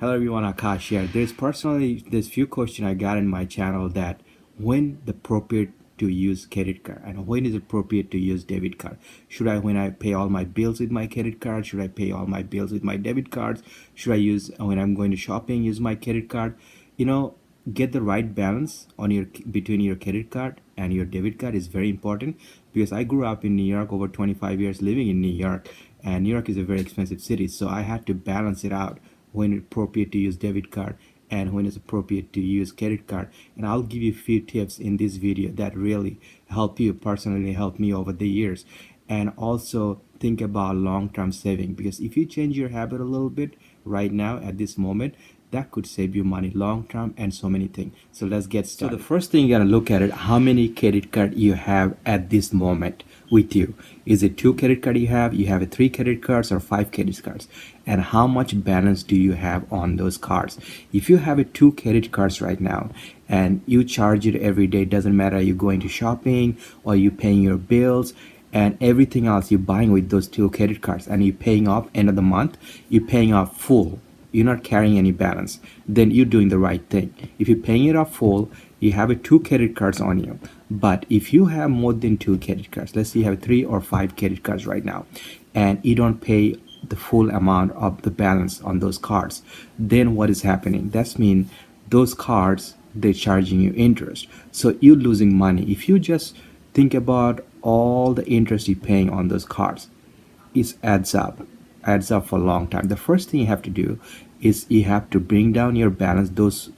Hello everyone, Akash here. There's few questions I got in my channel that when the appropriate to use credit card and when is appropriate to use debit card. Should I when I pay all my bills with my credit card? Should I pay all my bills with my debit cards? Should I use when I'm going to shopping use my credit card? You know, get the right balance on your between your credit card and your debit card is very important because I grew up in New York over 25 years living in New York, and New York is a very expensive city, so I had to balance it out when it's appropriate to use debit card and when it's appropriate to use credit card. And I'll give you a few tips in this video that really help you personally, help me over the years. And also think about long-term saving, because if you change your habit a little bit right now at this moment, that could save you money long term and so many things. So let's get started. So the first thing you gotta look at it, how many credit card you have at this moment with you. Is it 2 credit card you have a 3 credit cards or 5 credit cards, and how much balance do you have on those cards? If you have a 2 credit cards right now and you charge it every day, doesn't matter you going to shopping or you paying your bills and everything else you're buying with those 2 credit cards, and you're paying off end of the month, you're paying off full, you're not carrying any balance, then you're doing the right thing. If you're paying it off full, you have a 2 credit cards on you. But if you have more than 2 credit cards, let's say you have 3 or 5 credit cards right now, and you don't pay the full amount of the balance on those cards, then what is happening? That's mean those cards, they're charging you interest, so you're losing money. If you just think about all the interest you're paying on those cards, it adds up for a long time. The first thing you have to do is you have to bring down your balance. Those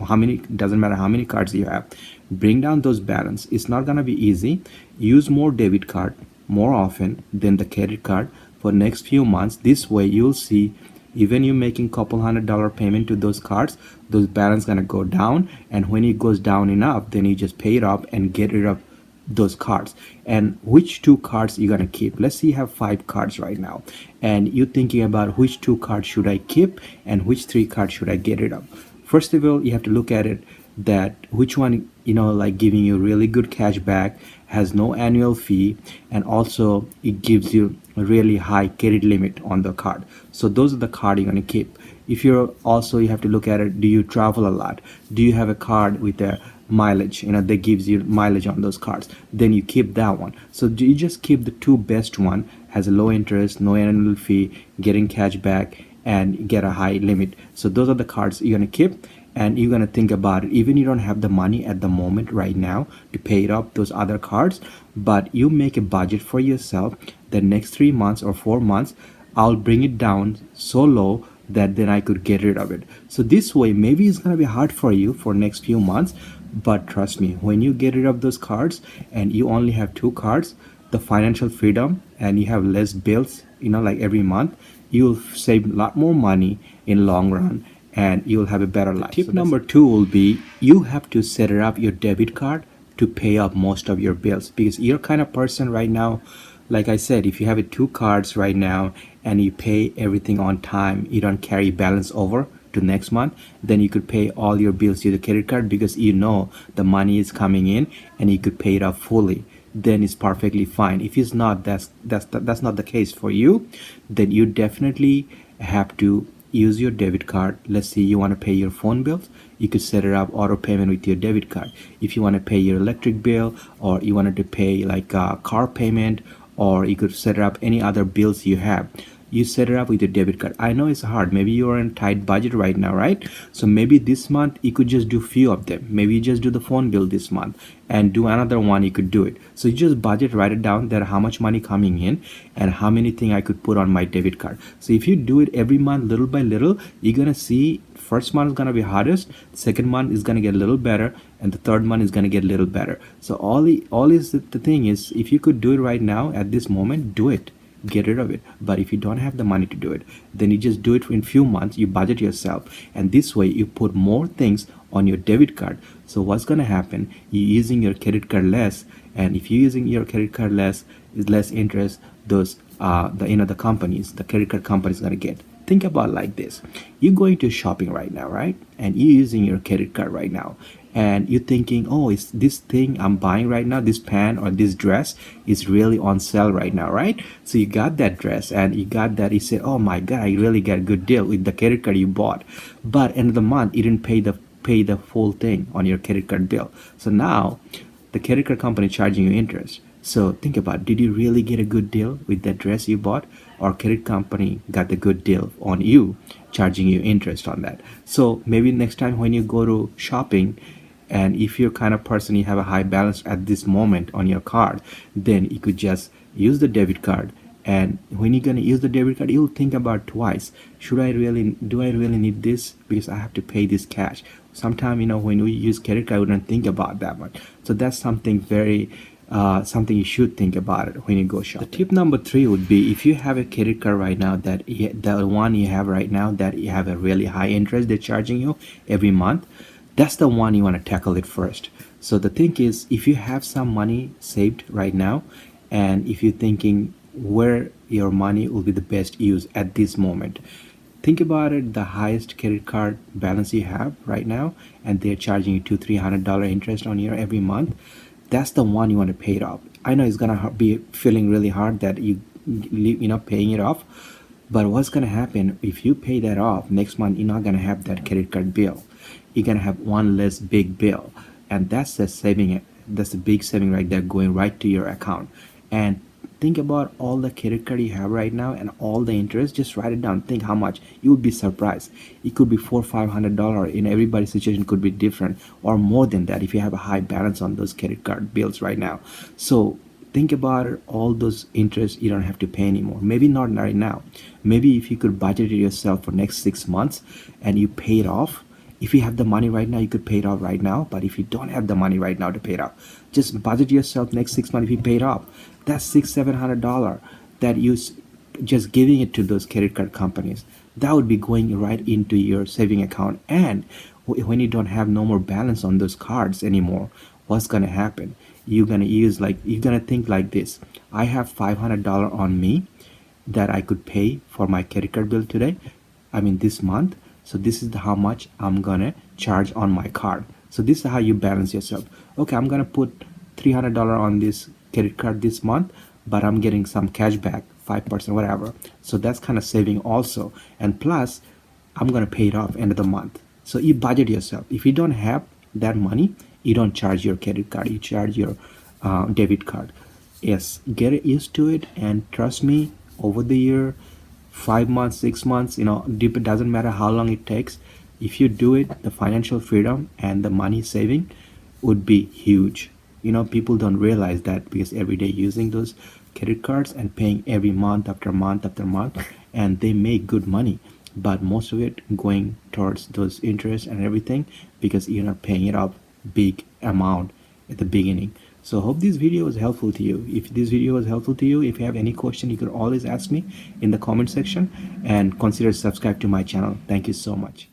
how many, doesn't matter how many cards you have, bring down those balance. It's not gonna be easy. Use more debit card more often than the credit card for next few months. This way you'll see even you making couple $100 payment to those cards, those balance gonna go down, and when it goes down enough, then you just pay it up and get rid of those cards. And which 2 cards you're gonna keep? Let's say you have 5 cards right now and you're thinking about which 2 cards should I keep and which 3 cards should I get rid of. First of all, you have to look at it that which one, like giving you really good cash back, has no annual fee, and also it gives you a really high credit limit on the card. So those are the card you're going to keep. If you're also, you have to look at it, do you travel a lot? Do you have a card with a mileage, that gives you mileage on those cards? Then you keep that one. So you just keep the 2 best one, has a low interest, no annual fee, getting cash back, and get a high limit. So those are the cards you're going to keep, and you're going to think about it. Even you don't have the money at the moment right now to pay it up those other cards, but you make a budget for yourself. The next 3 months or 4 months, I'll bring it down so low that then I could get rid of it. So this way, maybe it's going to be hard for you for next few months, but trust me, when you get rid of those cards and you only have 2 cards, the financial freedom, and you have less bills, like every month, you'll save a lot more money in long run, and you'll have a better life. Tip number 2 will be, you have to set up your debit card to pay up most of your bills, because you're kind of person right now, like I said, if you have 2 cards right now and you pay everything on time, you don't carry balance over to next month, then you could pay all your bills to the credit card because the money is coming in and you could pay it up fully. Then it's perfectly fine. If it's not, that's not the case for you, then you definitely have to use your debit card. Let's say you want to pay your phone bills, you could set it up auto payment with your debit card. If you want to pay your electric bill, or you wanted to pay like a car payment, or you could set up any other bills you have, you set it up with your debit card. I know it's hard, maybe you're in tight budget right now, right? So maybe this month you could just do few of them. Maybe you just do the phone bill this month and do another one, you could do it. So you just budget, write it down that how much money coming in and how many thing I could put on my debit card. So if you do it every month little by little, you're gonna see first month is gonna be hardest, second month is gonna get a little better, and the third month is gonna get a little better. So all is the thing is, if you could do it right now at this moment, do it, get rid of it. But if you don't have the money to do it, then you just do it in few months, you budget yourself, and this way you put more things on your debit card. So what's gonna happen, you're using your credit card less, and if you're using your credit card less, is less interest those the credit card companies gonna get. Think about like this, you're going to shopping right now, right? And you're using your credit card right now, and you're thinking, oh, is this thing I'm buying right now, this pant or this dress is really on sale right now, right? So you got that dress and you got that, you said, oh my god, I really got a good deal with the credit card you bought, but end of the month you didn't pay the full thing on your credit card bill. So now the credit card company charging you interest. So think about, did you really get a good deal with that dress you bought, or credit company got the good deal on you, charging you interest on that? So maybe next time when you go to shopping, and if you're kind of person you have a high balance at this moment on your card, then you could just use the debit card. And when you're going to use the debit card, you'll think about twice, do I really need this, because I have to pay this cash. Sometimes, when we use credit card, we don't think about that much. So that's something very something you should think about it when you go shopping. The tip number 3 would be, if you have a credit card right now, that the one you have right now that you have a really high interest they're charging you every month, that's the one you want to tackle it first. So the thing is, if you have some money saved right now, and if you're thinking where your money will be the best use at this moment, think about it, the highest credit card balance you have right now, and they're charging you $200-300 interest on your every month, that's the one you want to pay it off. I know it's gonna be feeling really hard that paying it off, but what's gonna happen if you pay that off next month? You're not gonna have that credit card bill. You're gonna have one less big bill, and that's the saving. That's a big saving right there, going right to your account. And think about all the credit card you have right now and all the interest. Just write it down. Think how much. You would be surprised. It could be $400-500. Everybody's situation could be different, or more than that if you have a high balance on those credit card bills right now. So think about it, all those interests you don't have to pay anymore. Maybe not right now. Maybe if you could budget it yourself for next 6 months and you pay it off. If you have the money right now, you could pay it off right now. But if you don't have the money right now to pay it off, just budget yourself next 6 months. If you pay it off, that's $600-700 that you just giving it to those credit card companies. That would be going right into your saving account. And when you don't have no more balance on those cards anymore, what's gonna happen? You're gonna think like this: I have $500 on me that I could pay for my credit card bill today. I mean this month. So this is how much I'm gonna charge on my card. So this is how you balance yourself. Okay, I'm gonna put $300 on this credit card this month, but I'm getting some cash back, 5%, whatever. So that's kind of saving also. And plus, I'm gonna pay it off end of the month. So you budget yourself. If you don't have that money, you don't charge your credit card. You charge your debit card. Yes, get used to it, and trust me, over the year, 5 months, 6 months, it doesn't matter how long it takes. If you do it, the financial freedom and the money saving would be huge. People don't realize that, because every day using those credit cards and paying every month after month after month, and they make good money, but most of it going towards those interests and everything, because you're not paying it off big amount at the beginning. So hope this video was helpful to you. If this video was helpful to you, if you have any question, you could always ask me in the comment section, and consider subscribe to my channel. Thank you so much.